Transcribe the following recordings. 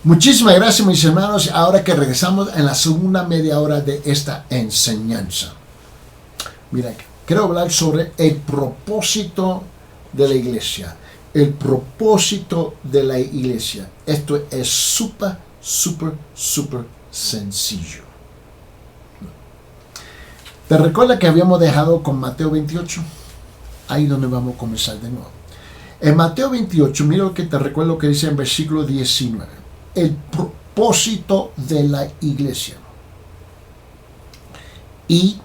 Muchísimas gracias, mis hermanos. Ahora que regresamos en la segunda media hora de esta enseñanza. Mira, quiero hablar sobre el propósito de la iglesia. El propósito de la iglesia. Esto es súper sencillo. ¿Te recuerdas que habíamos dejado con Mateo 28? Ahí donde vamos a comenzar de nuevo. En Mateo 28, mira lo que te recuerdo que dice en versículo 19. El propósito de la iglesia. Y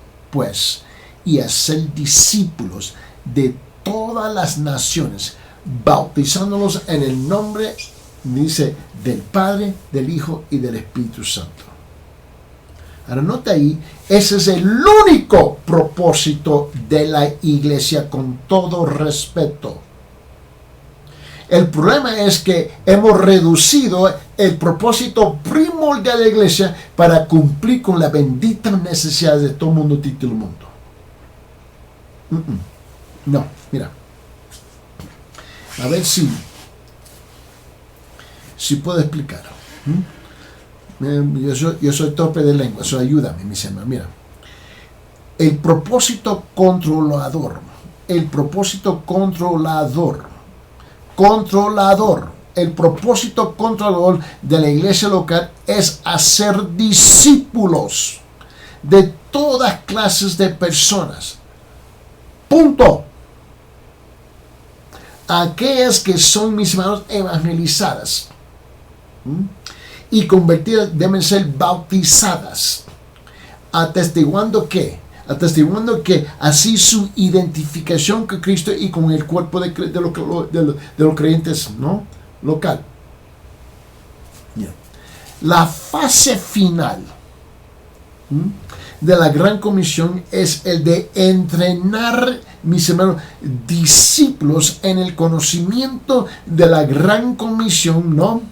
hacer discípulos de todas las naciones, bautizándolos en el nombre, dice, del Padre, del Hijo y del Espíritu Santo. Ahora nota ahí, ese es el único propósito de la iglesia, con todo respeto. El problema es que hemos reducido el propósito primordial de la iglesia para cumplir con las benditas necesidades de todo el mundo, título mundo. No, mira. A ver si puedo explicar. Yo soy torpe de lengua, eso ayúdame, mis hermanos. Mira. El propósito controlador. El propósito controlador. El propósito controlador de la iglesia local es hacer discípulos de todas clases de personas. Punto. Aquellas que son, mis hermanos, evangelizadas y convertidas deben ser bautizadas, atestiguando que así su identificación con Cristo y con el cuerpo de los creyentes, ¿no? Local. Yeah. La fase final de la Gran Comisión es el de entrenar, mis hermanos, discípulos en el conocimiento de la Gran Comisión, ¿no?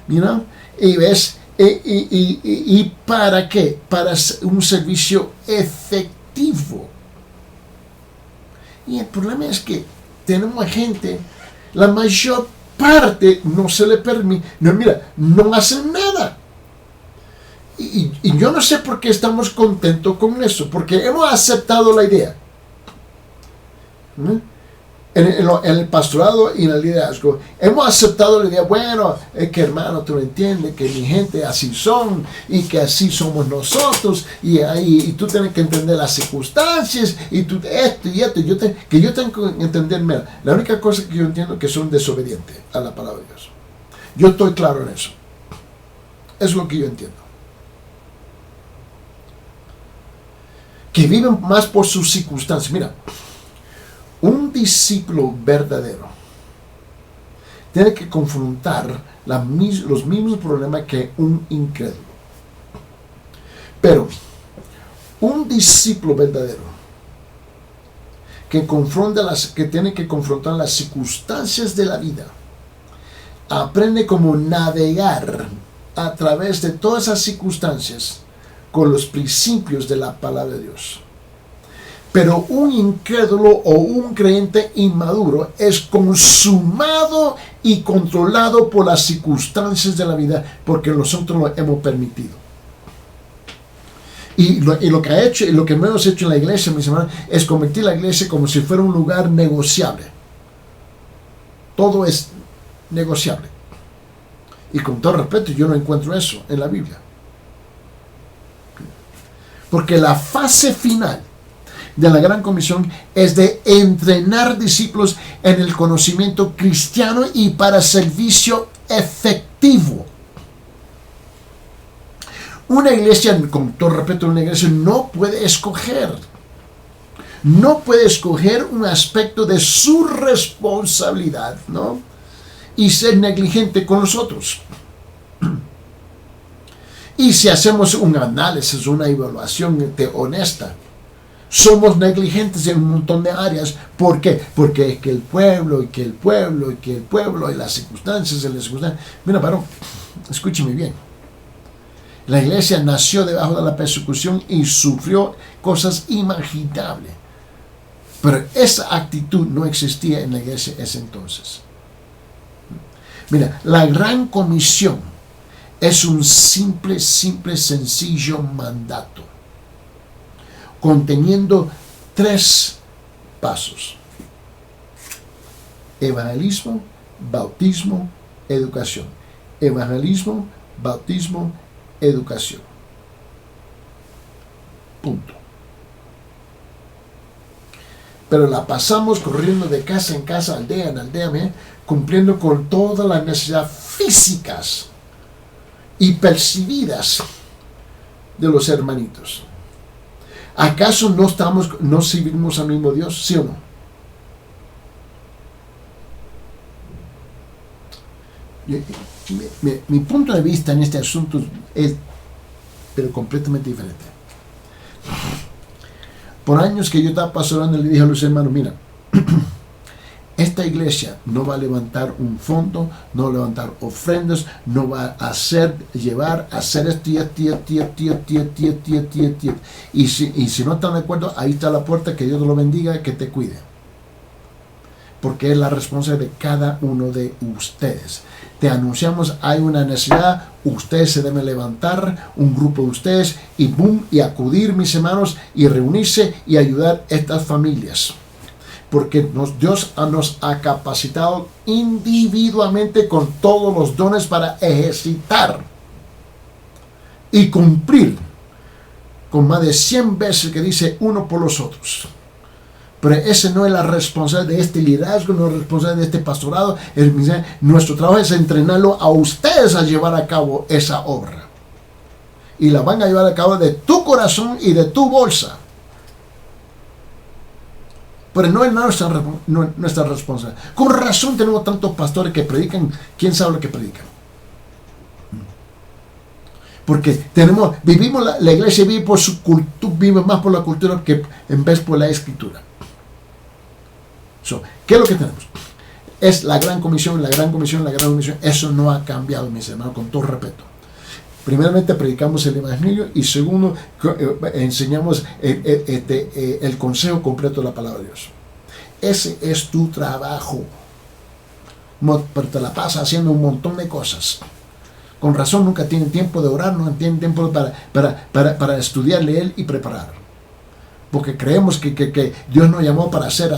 Mira, y ves, ¿y para qué? Para un servicio efectivo. Y el problema es que tenemos gente, la mayor parte no se le permite, no hacen nada. Y yo no sé por qué estamos contentos con eso, porque hemos aceptado la idea. En el pastorado y en el liderazgo hemos aceptado la idea, bueno, es que hermano, tú entiendes que mi gente así son y que así somos nosotros y tú tienes que entender las circunstancias y tú esto y esto, que yo tengo que entender. Mira, la única cosa que yo entiendo es que son desobedientes a la palabra de Dios. Yo estoy claro en eso. Es lo que yo entiendo. Que viven más por sus circunstancias. Mira, un discípulo verdadero tiene que confrontar los mismos problemas que un incrédulo. Pero un discípulo verdadero que tiene que confrontar las circunstancias de la vida, aprende cómo navegar a través de todas esas circunstancias con los principios de la palabra de Dios. Pero un incrédulo o un creyente inmaduro es consumado y controlado por las circunstancias de la vida, porque nosotros lo hemos permitido. Y lo que ha hecho, y lo que hemos hecho en la iglesia, mis hermanos, es convertir la iglesia como si fuera un lugar negociable. Todo es negociable. Y con todo respeto, yo no encuentro eso en la Biblia. Porque la fase final de la Gran Comisión es de entrenar discípulos en el conocimiento cristiano y para servicio efectivo. Una iglesia, con todo respeto, una iglesia no puede escoger un aspecto de su responsabilidad, ¿no? Y ser negligente con los otros. Y si hacemos un análisis, una evaluación honesta, somos negligentes en un montón de áreas. ¿Por qué? Porque es que el pueblo, y las circunstancias, Mira, varón, escúcheme bien. La iglesia nació debajo de la persecución y sufrió cosas imaginables. Pero esa actitud no existía en la iglesia ese entonces. Mira, la Gran Comisión Es un simple, sencillo mandato, conteniendo 3 pasos: evangelismo, bautismo, educación. Evangelismo, bautismo, educación. Punto. Pero la pasamos corriendo de casa en casa, aldea en aldea, cumpliendo con todas las necesidades físicas y percibidas de los hermanitos. ¿Acaso no servimos al mismo Dios? ¿Sí o no? Mi punto de vista en este asunto es pero completamente diferente. Por años que yo estaba pastorando, le dije a los hermanos, mira, esta iglesia no va a levantar un fondo, no va a levantar ofrendas, no va a hacer esto y si no están de acuerdo, ahí está la puerta, que Dios te lo bendiga, que te cuide. Porque es la responsabilidad de cada uno de ustedes. Te anunciamos, hay una necesidad, ustedes se deben levantar, un grupo de ustedes, y boom, y acudir, mis hermanos, y reunirse y ayudar a estas familias. Porque Dios nos ha capacitado individualmente con todos los dones para ejercitar y cumplir con más de 100 veces que dice uno por los otros. Pero esa no es la responsabilidad de este liderazgo, no es la responsabilidad de este pastorado. Nuestro trabajo es entrenarlo a ustedes a llevar a cabo esa obra. Y la van a llevar a cabo de tu corazón y de tu bolsa. Pero no es nuestra responsabilidad. Con razón tenemos tantos pastores que predican, quién sabe lo que predican. Porque vivimos la iglesia vive por su cultura, vive más por la cultura que en vez por la escritura. ¿Qué es lo que tenemos? Es la gran comisión, la gran comisión, la gran comisión. Eso no ha cambiado, mis hermanos, con todo respeto. Primeramente predicamos el evangelio y segundo enseñamos el consejo completo de la palabra de Dios. Ese es tu trabajo. Pero te la pasas haciendo un montón de cosas. Con razón nunca tienen tiempo de orar, no tienen tiempo para estudiar, leer y preparar. Porque creemos que Dios nos llamó para hacer.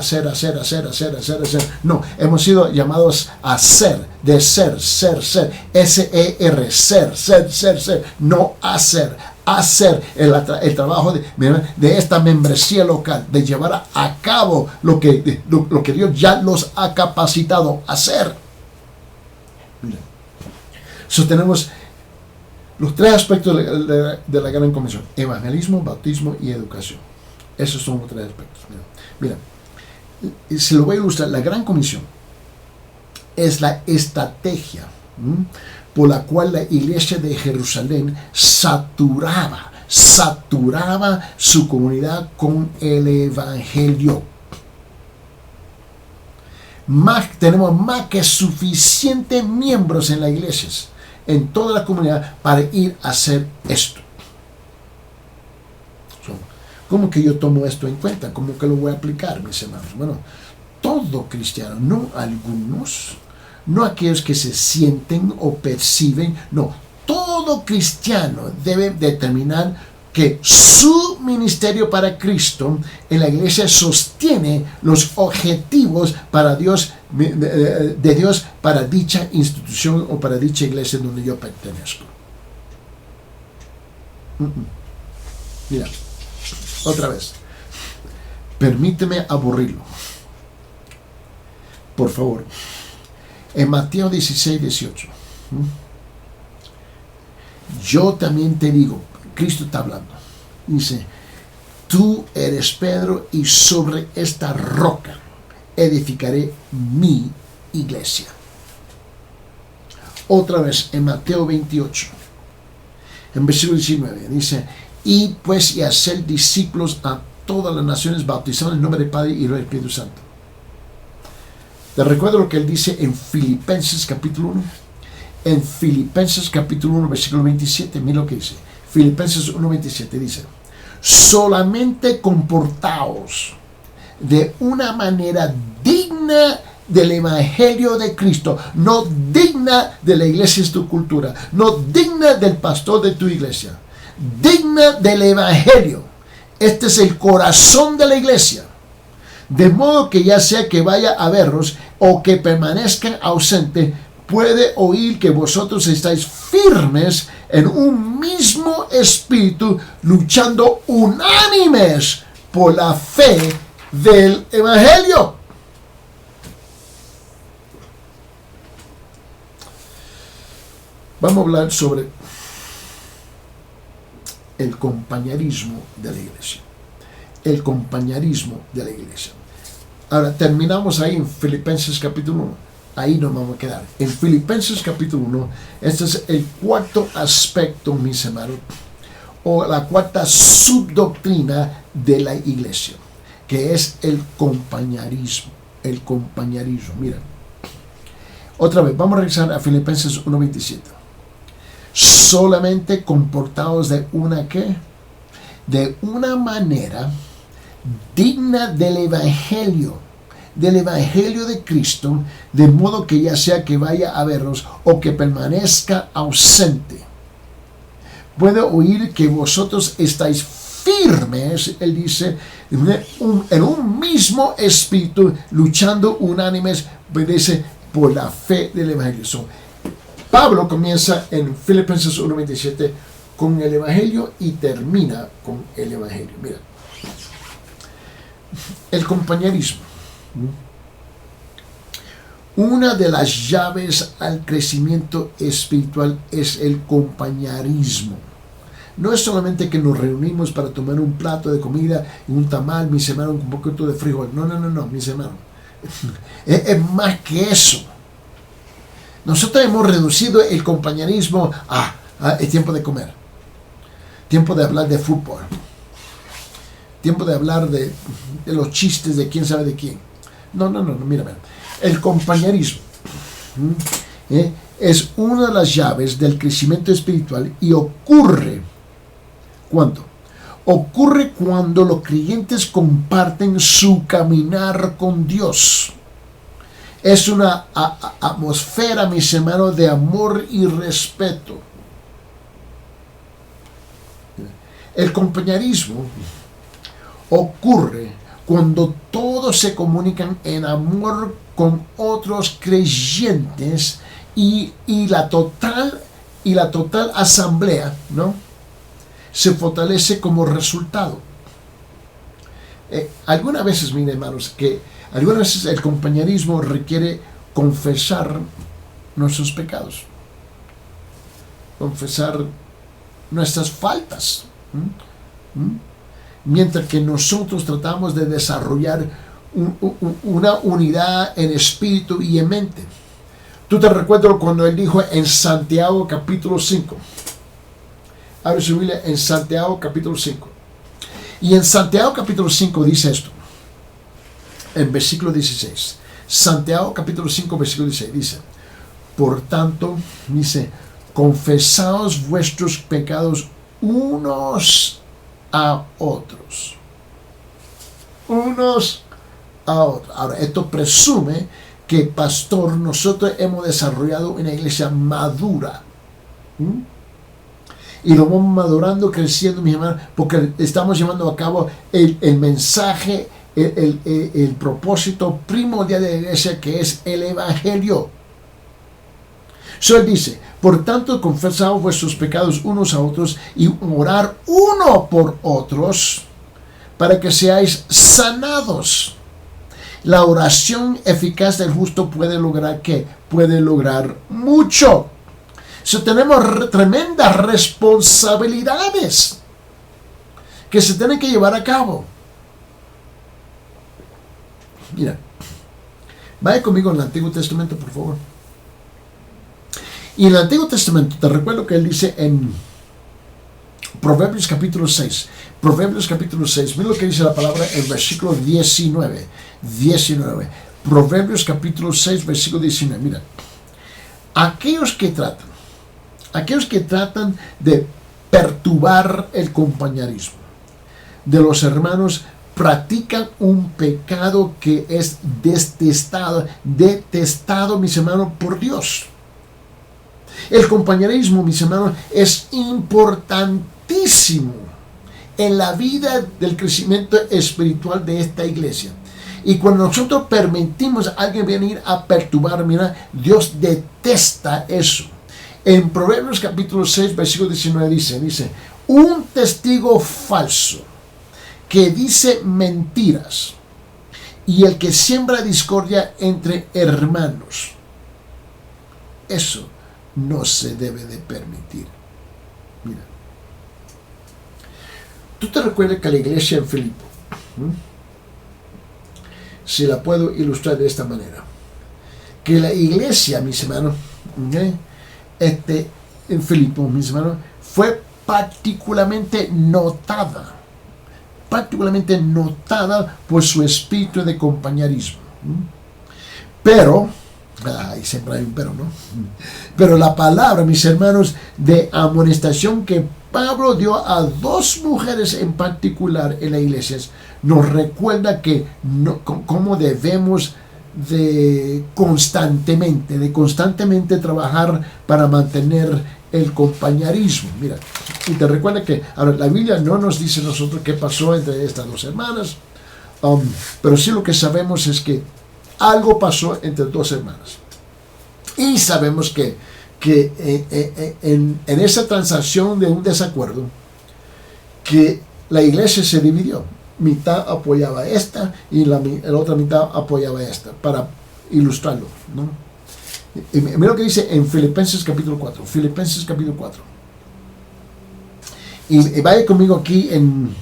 No, hemos sido llamados a ser, de ser. S-E-R, ser. No hacer. Hacer el trabajo de esta membresía local, de llevar a cabo lo que Dios ya los ha capacitado a hacer. Miren. Tenemos los 3 aspectos de la gran comisión: evangelismo, bautismo y educación. Esos son los 3 aspectos. Mira, se lo voy a ilustrar. La gran comisión es la estrategia por la cual la iglesia de Jerusalén saturaba su comunidad con el evangelio. Tenemos más que suficientes miembros en las iglesias, en toda la comunidad, para ir a hacer esto. ¿Cómo que yo tomo esto en cuenta? ¿Cómo que lo voy a aplicar, mis hermanos? Bueno, todo cristiano, no algunos, no aquellos que se sienten o perciben, no, todo cristiano debe determinar que su ministerio para Cristo en la iglesia sostiene los objetivos para Dios, de Dios para dicha institución o para dicha iglesia donde yo pertenezco. Mira. Otra vez, permíteme aburrirlo. Por favor. En Mateo 16, 18. Yo también te digo, Cristo está hablando. Dice, tú eres Pedro y sobre esta roca edificaré mi iglesia. Otra vez en Mateo 28. En versículo 19 dice, y pues y hacer discípulos a todas las naciones, bautizando en el nombre del Padre y del Espíritu Santo. Te recuerdo lo que él dice en Filipenses capítulo 1. En Filipenses capítulo 1, versículo 27, mira lo que dice. Filipenses 1, 27 dice, solamente comportaos de una manera digna del Evangelio de Cristo, no digna de la iglesia de tu cultura, no digna del pastor de tu iglesia, digna del Evangelio. Este es el corazón de la iglesia. De modo que ya sea que vaya a verlos o que permanezca ausente, puede oír que vosotros estáis firmes en un mismo espíritu, luchando unánimes por la fe del Evangelio. Vamos a hablar sobre el compañerismo de la iglesia. El compañerismo de la iglesia. Ahora terminamos ahí en Filipenses capítulo 1. Ahí nos vamos a quedar. En Filipenses capítulo 1, este es el cuarto aspecto, mis hermanos, o la cuarta subdoctrina de la iglesia, que es el compañerismo. El compañerismo. Mira, otra vez, vamos a regresar a Filipenses 1:27. Solamente comportados de una ¿qué? De una manera digna del Evangelio de Cristo, de modo que ya sea que vaya a verlos o que permanezca ausente, puede oír que vosotros estáis firmes, él dice, en un mismo espíritu, luchando unánimes, dice, por la fe del Evangelio. Pablo comienza en Filipenses 1:27 con el Evangelio y termina con el Evangelio. Mira, el compañerismo. Una de las llaves al crecimiento espiritual es el compañerismo. No es solamente que nos reunimos para tomar un plato de comida y un tamal, mis hermanos, un poquito de frijol. No, mis hermanos. Es más que eso. Nosotros hemos reducido el compañerismo a el tiempo de comer, tiempo de hablar de fútbol, tiempo de hablar de los chistes de quién sabe de quién. No, mira. El compañerismo es una de las llaves del crecimiento espiritual y ocurre ¿cuándo? Ocurre cuando los creyentes comparten su caminar con Dios. Es una atmósfera, mis hermanos, de amor y respeto. El compañerismo ocurre cuando todos se comunican en amor con otros creyentes y la total asamblea, ¿no?, se fortalece como resultado. Algunas veces, mis hermanos, el compañerismo requiere confesar nuestros pecados, confesar nuestras faltas. Mientras que nosotros tratamos de desarrollar una unidad en espíritu y en mente. Tú te recuerdas cuando él dijo en Santiago capítulo 5. Abre su Biblia en Santiago capítulo 5. Y en Santiago capítulo 5 dice esto. En versículo 16. Santiago capítulo 5 versículo 16 dice: por tanto, dice, confesaos vuestros pecados unos a otros. Unos a otros. Ahora, esto presume que, pastor, nosotros hemos desarrollado una iglesia madura. Y lo vamos madurando, creciendo, mis hermanos, porque estamos llevando a cabo el mensaje, el propósito primordial de la iglesia, que es el Evangelio. Él dice: por tanto, confesaos vuestros pecados unos a otros y orar uno por otros para que seáis sanados. La oración eficaz del justo puede lograr ¿qué? Puede lograr mucho. Tenemos tremendas responsabilidades que se tienen que llevar a cabo. Mira, vaya conmigo en el Antiguo Testamento, por favor. Y en el Antiguo Testamento, te recuerdo que él dice en Proverbios capítulo 6. Proverbios capítulo 6. Mira lo que dice la palabra en versículo 19. Proverbios capítulo 6, versículo 19. Mira. Aquellos que tratan de perturbar el compañerismo de los hermanos practican un pecado que es detestado, mis hermanos, por Dios. El compañerismo, mis hermanos, es importantísimo en la vida del crecimiento espiritual de esta iglesia. Y cuando nosotros permitimos a alguien venir a perturbar, mira, Dios detesta eso. En Proverbios capítulo 6, versículo 19 dice, un testigo falso que dice mentiras y el que siembra discordia entre hermanos. Eso no se debe de permitir. Mira, tú te recuerdas que la iglesia en Filipo, si la puedo ilustrar de esta manera, que la iglesia, mis hermanos, en Filipo, mis hermanos, fue particularmente notada por su espíritu de compañerismo. Pero, siempre hay un pero, ¿no? Pero la palabra, mis hermanos, de amonestación que Pablo dio a dos mujeres en particular en la iglesia, nos recuerda que cómo debemos de constantemente trabajar para mantener el compañerismo. Mira, y te recuerda que ahora la Biblia no nos dice nosotros qué pasó entre estas dos hermanas, pero sí lo que sabemos es que algo pasó entre dos hermanas. Y sabemos que en esa transacción de un desacuerdo, que la iglesia se dividió. Mitad apoyaba a esta y la otra mitad apoyaba a esta, para ilustrarlo, ¿no? Y mira lo que dice en Filipenses capítulo 4. Filipenses capítulo 4. Y vaya conmigo aquí en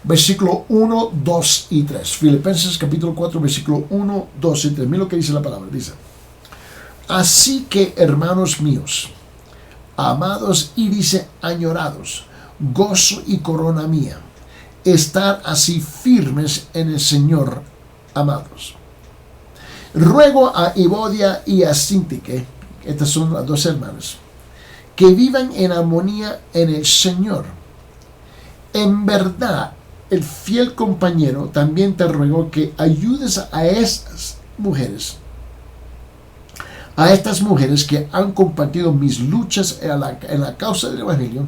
versículo 1, 2 y 3. Filipenses capítulo 4, versículo 1, 2 y 3. Mira lo que dice la palabra. Dice: así que, hermanos míos, amados y dice añorados, gozo y corona mía, estar así firmes en el Señor, amados. Ruego a Evodia y a Síntique, estas son las dos hermanas, que vivan en armonía en el Señor. En verdad, el fiel compañero también te ruego que ayudes a estas mujeres que han compartido mis luchas en la causa del Evangelio,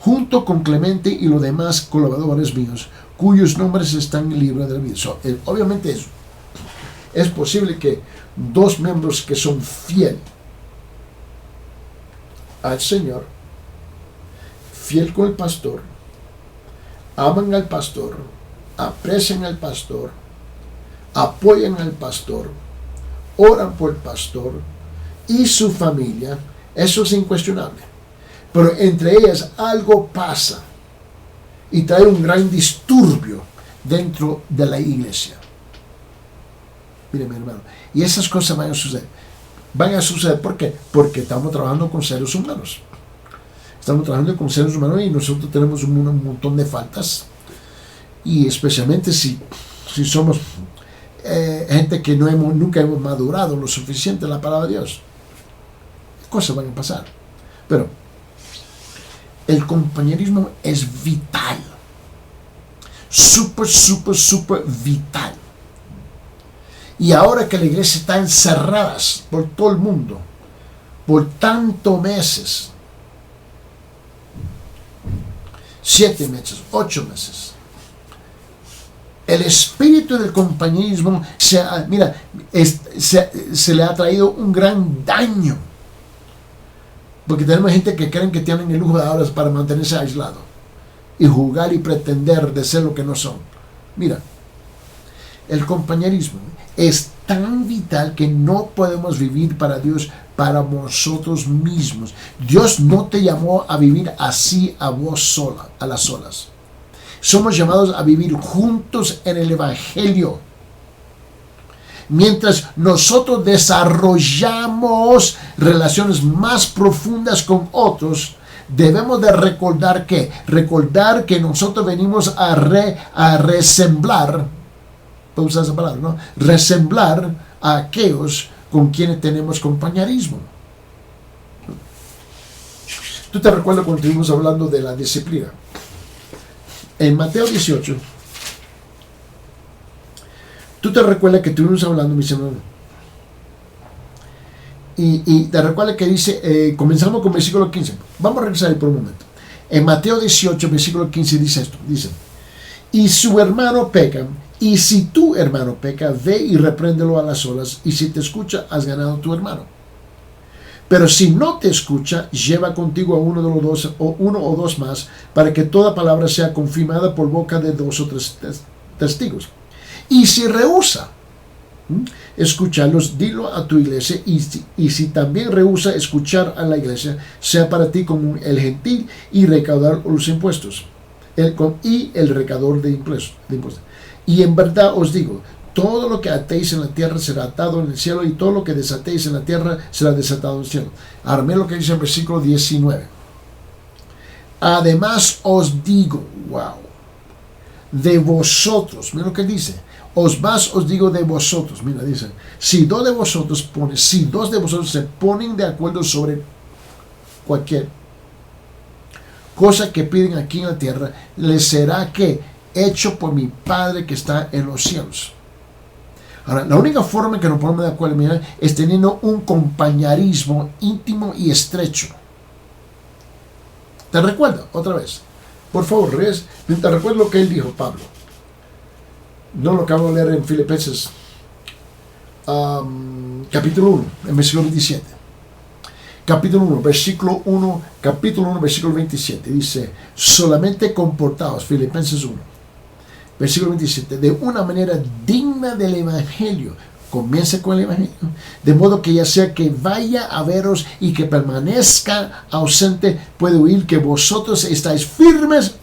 junto con Clemente y los demás colaboradores míos, cuyos nombres están en el libro de la vida. Obviamente es posible que dos miembros que son fieles al Señor, fiel con el pastor, aman al pastor, aprecian al pastor, apoyan al pastor, oran por el pastor y su familia, eso es incuestionable. Pero entre ellas algo pasa y trae un gran disturbio dentro de la iglesia. Mire, mi hermano, y esas cosas van a suceder. ¿Por qué? Porque estamos trabajando con seres humanos. Estamos trabajando con seres humanos y nosotros tenemos un montón de faltas. Y especialmente si somos gente que nunca hemos madurado lo suficiente en la palabra de Dios. Cosas van a pasar. Pero el compañerismo es vital. Súper vital. Y ahora que la iglesia está encerrada por todo el mundo, por tantos meses, 7 meses, 8 meses, el espíritu del compañerismo se le ha traído un gran daño. Porque tenemos gente que creen que tienen el lujo de ahora para mantenerse aislado y jugar y pretender de ser lo que no son. Mira, el compañerismo es tan vital que no podemos vivir para Dios, para nosotros mismos. Dios no te llamó a vivir así a vos sola, a las solas. Somos llamados a vivir juntos en el Evangelio. Mientras nosotros desarrollamos relaciones más profundas con otros, debemos de recordar que nosotros venimos a resemblar, puedo usar esa palabra, ¿no? Resemblar a aquellos con quienes tenemos compañerismo. ¿Tú te recuerdas cuando estuvimos hablando de la disciplina? En Mateo 18, Tú te recuerdas que estuvimos hablando, mis hermanos, y te recuerdas que dice, comenzamos con versículo 15. Vamos a regresar ahí por un momento. En Mateo 18, versículo 15 dice esto, dice: y su hermano peca, y si tu hermano peca, ve y repréndelo a las solas, y si te escucha, has ganado a tu hermano. Pero si no te escucha, lleva contigo a uno de los dos, o uno o dos más, para que toda palabra sea confirmada por boca de 2 o 3 testigos. Y si rehúsa escucharlos, dilo a tu iglesia, y si también rehúsa escuchar a la iglesia, sea para ti como el gentil y recaudar los impuestos, y el recaudador de impuestos. Y en verdad os digo, todo lo que atéis en la tierra será atado en el cielo, y todo lo que desatéis en la tierra será desatado en el cielo. Ahora miren lo que dice el versículo 19. Además os digo, wow, de vosotros, miren lo que dice, os digo de vosotros, mira, dice, si dos de vosotros se ponen de acuerdo sobre cualquier cosa que piden aquí en la tierra, les será que hecho por mi Padre que está en los cielos. Ahora, la única forma que nos ponemos de acuerdo, mira, es teniendo un compañerismo íntimo y estrecho. ¿Te recuerda? Otra vez. Por favor, te recuerdo lo que él dijo, Pablo. No lo acabo de leer en Filipenses capítulo 1, en versículo 27. Capítulo 1, versículo 27. Dice, solamente comportaos, Filipenses 1, versículo 27, de una manera digna del Evangelio. Comienza con el Evangelio, de modo que ya sea que vaya a veros y que permanezca ausente, puede oír que vosotros estáis firmes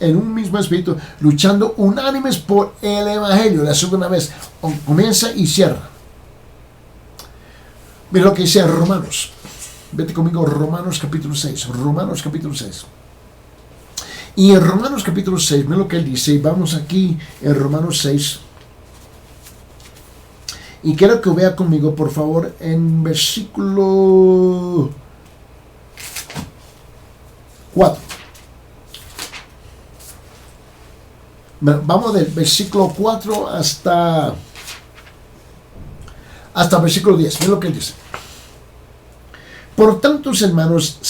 en un mismo espíritu, luchando unánimes por el Evangelio. La segunda vez, comienza y cierra. Mira lo que dice Romanos. Vete conmigo, Romanos capítulo 6. Romanos capítulo 6. Y en Romanos capítulo 6, mira lo que él dice, y vamos aquí en Romanos 6. Y quiero que vea conmigo, por favor, en versículo 4. Vamos del versículo 4 hasta versículo 10. Mira lo que él dice. Por tantos, hermanos,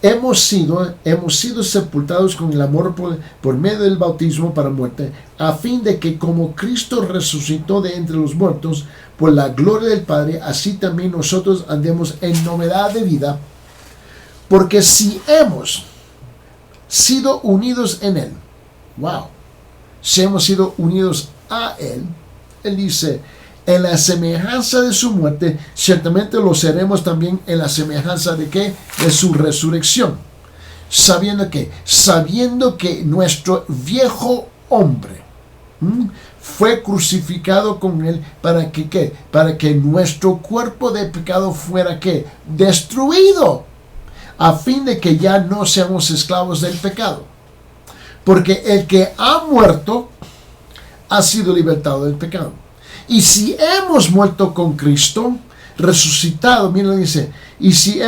hemos sido sepultados con el amor por medio del bautismo para muerte, a fin de que como Cristo resucitó de entre los muertos por la gloria del Padre, así también nosotros andemos en novedad de vida. Porque si hemos sido unidos en Él, si hemos sido unidos a Él, Él dice, en la semejanza de su muerte, ciertamente lo seremos también en la semejanza de ¿qué? De su resurrección. Sabiendo que nuestro viejo hombre fue crucificado con él para que ¿qué? Para que nuestro cuerpo de pecado fuera ¿qué? Destruido, a fin de que ya no seamos esclavos del pecado. Porque el que ha muerto ha sido libertado del pecado. Y si hemos muerto con Cristo, resucitado, mira, dice, y si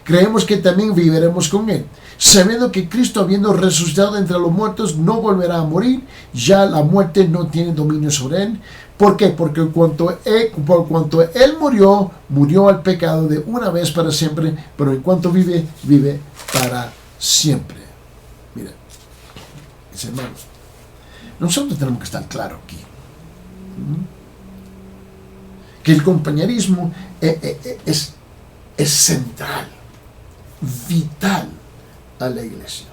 creemos que también viviremos con Él, sabiendo que Cristo, habiendo resucitado de entre los muertos, no volverá a morir, ya la muerte no tiene dominio sobre Él. ¿Por qué? Porque por cuanto Él murió al pecado de una vez para siempre, pero en cuanto vive para siempre. Mira, mis hermanos, nosotros tenemos que estar claros aquí. Que el compañerismo es central, vital a la iglesia.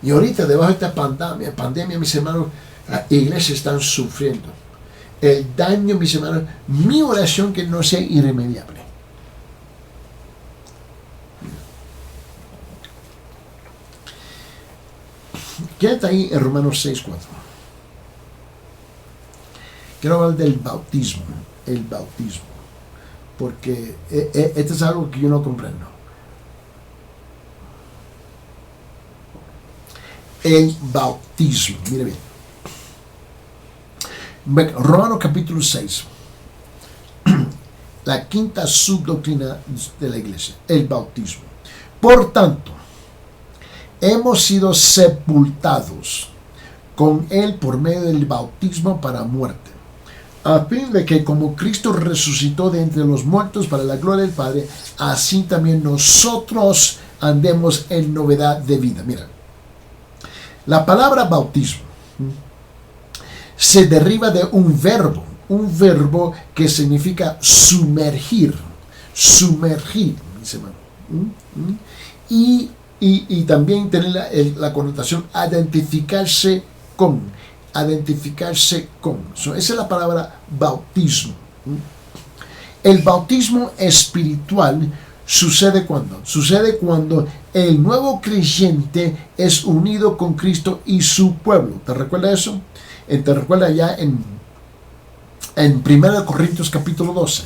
Y ahorita, debajo de esta pandemia, mis hermanos, las iglesias están sufriendo el daño, mis hermanos. Mi oración que no sea irremediable. Quédate ahí en Romanos 6:4. Quiero hablar del bautismo, el bautismo, porque esto es algo que yo no comprendo. El bautismo, mire bien. Romanos capítulo 6, la quinta subdoctrina de la iglesia, el bautismo. Por tanto, hemos sido sepultados con él por medio del bautismo para muerte, a fin de que como Cristo resucitó de entre los muertos para la gloria del Padre, así también nosotros andemos en novedad de vida. Mira, la palabra bautismo se deriva de un verbo que significa sumergir, mis hermanos. Y también tiene la connotación identificarse con. Esa es la palabra bautismo. El bautismo espiritual sucede cuando el nuevo creyente es unido con Cristo y su pueblo. ¿Te recuerda eso? Te recuerda ya en 1 Corintios capítulo 12.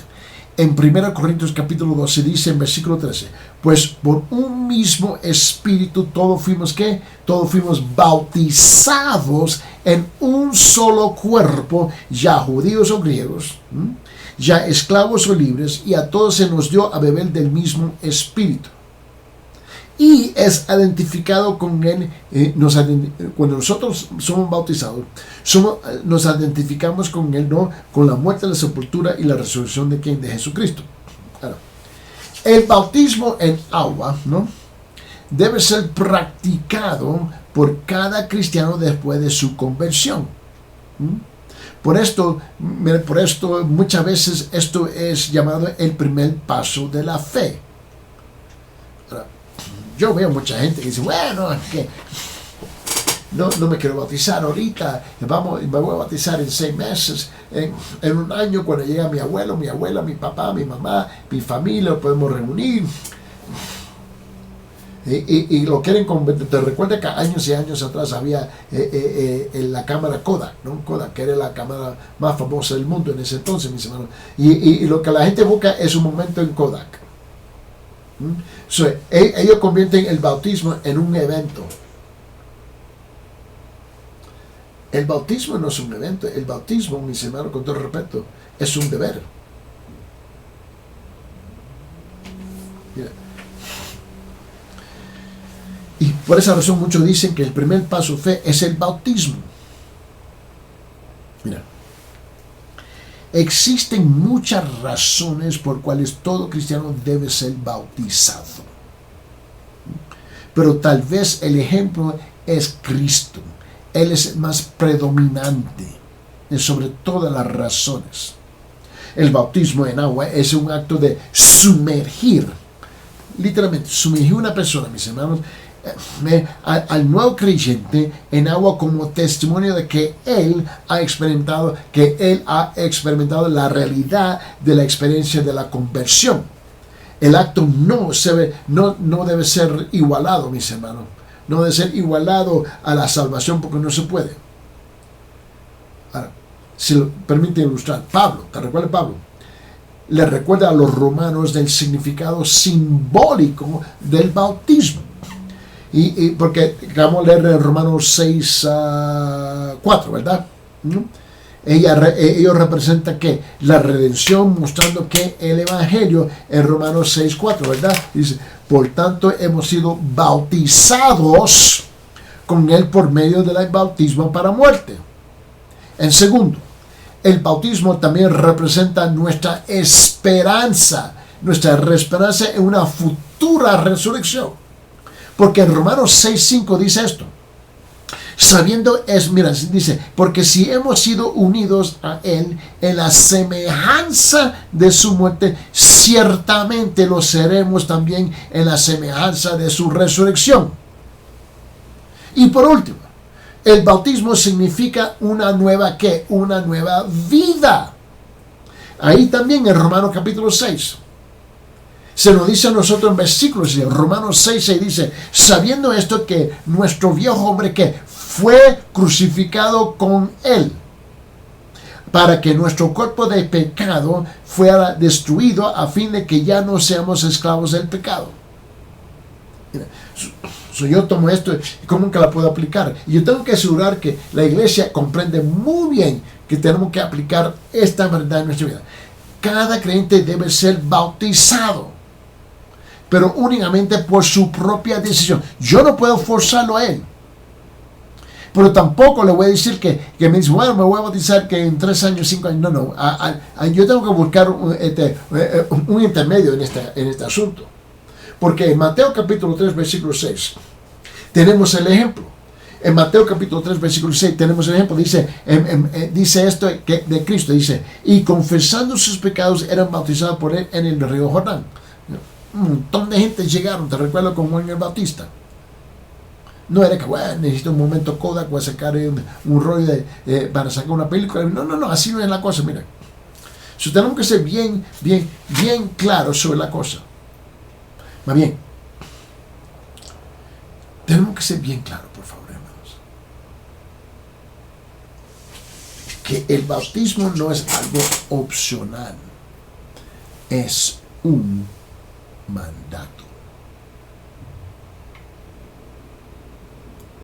En 1 Corintios capítulo 12 dice en versículo 13, pues por un mismo espíritu todos fuimos bautizados en un solo cuerpo, ya judíos o griegos, ya esclavos o libres, y a todos se nos dio a beber del mismo espíritu. Y es identificado con él, cuando nosotros somos bautizados, nos identificamos con él, ¿no? Con la muerte, la sepultura y la resurrección de Jesucristo. Ahora, el bautismo en agua, ¿no?, debe ser practicado por cada cristiano después de su conversión. Por esto muchas veces esto es llamado el primer paso de la fe. Ahora, yo veo mucha gente que dice, bueno, es que no me quiero bautizar ahorita, me voy a bautizar en 6 meses, en un año, cuando llega mi abuelo, mi abuela, mi papá, mi mamá, mi familia, podemos reunir. Y lo quieren convertir. Te recuerda que años y años atrás había la cámara Kodak, ¿no? Kodak, que era la cámara más famosa del mundo en ese entonces, mis hermanos. Y lo que la gente busca es un momento en Kodak. So, ellos convierten el bautismo en un evento. El bautismo no es un evento. El bautismo, mis hermanos, con todo respeto, es un deber. Mira. Y por esa razón muchos dicen que el primer paso de fe es el bautismo. Mira, existen muchas razones por cuales todo cristiano debe ser bautizado. Pero tal vez el ejemplo es Cristo. Él es el más predominante sobre todas las razones. El bautismo en agua es un acto de sumergir, literalmente, sumergir una persona, mis hermanos, al nuevo creyente en agua como testimonio de que él ha experimentado la realidad de la experiencia de la conversión. El acto no debe ser igualado, mis hermanos. No debe ser igualado a la salvación, porque no se puede. Ahora, si lo permite ilustrar, Pablo, ¿te recuerdas Pablo? Le recuerda a los romanos del significado simbólico del bautismo. Y porque vamos a leer en Romanos 6, 4, ¿verdad? Ellos representan que la redención, mostrando que el evangelio en Romanos 6, 4, ¿verdad? Dice, por tanto hemos sido bautizados con él por medio del bautismo para muerte. En segundo, el bautismo también representa nuestra esperanza en una futura resurrección. Porque en Romanos 6:5 dice esto. Dice, porque si hemos sido unidos a él en la semejanza de su muerte, ciertamente lo seremos también en la semejanza de su resurrección. Y por último, el bautismo significa una nueva vida. Ahí también en Romanos capítulo 6. Se nos dice a nosotros en versículos, en Romanos 6 dice, sabiendo esto, que nuestro viejo hombre que fue crucificado con él, para que nuestro cuerpo de pecado fuera destruido, a fin de que ya no seamos esclavos del pecado. Mira, yo tomo esto y cómo que la puedo aplicar. Y yo tengo que asegurar que la iglesia comprende muy bien que tenemos que aplicar esta verdad en nuestra vida. Cada creyente debe ser bautizado, pero únicamente por su propia decisión. Yo no puedo forzarlo a él. Pero tampoco le voy a decir que me dice, bueno, me voy a bautizar que en 3 años, 5 años. No. Yo tengo que buscar un intermedio en este asunto. Porque en Mateo capítulo 3, versículo 6, tenemos el ejemplo. En Mateo capítulo 3, versículo 6 tenemos el ejemplo. Dice esto de Cristo. Dice, y confesando sus pecados eran bautizados por él en el río Jordán. Un montón de gente llegaron, te recuerdo, con Juan el Bautista. No era que, bueno, necesito un momento Kodak, voy a sacar un rollo para sacar una película. No, así no es la cosa, mira. Tenemos que ser bien claros sobre la cosa. Más bien, tenemos que ser bien claros, por favor, hermanos. Que el bautismo no es algo opcional. Es un mandato.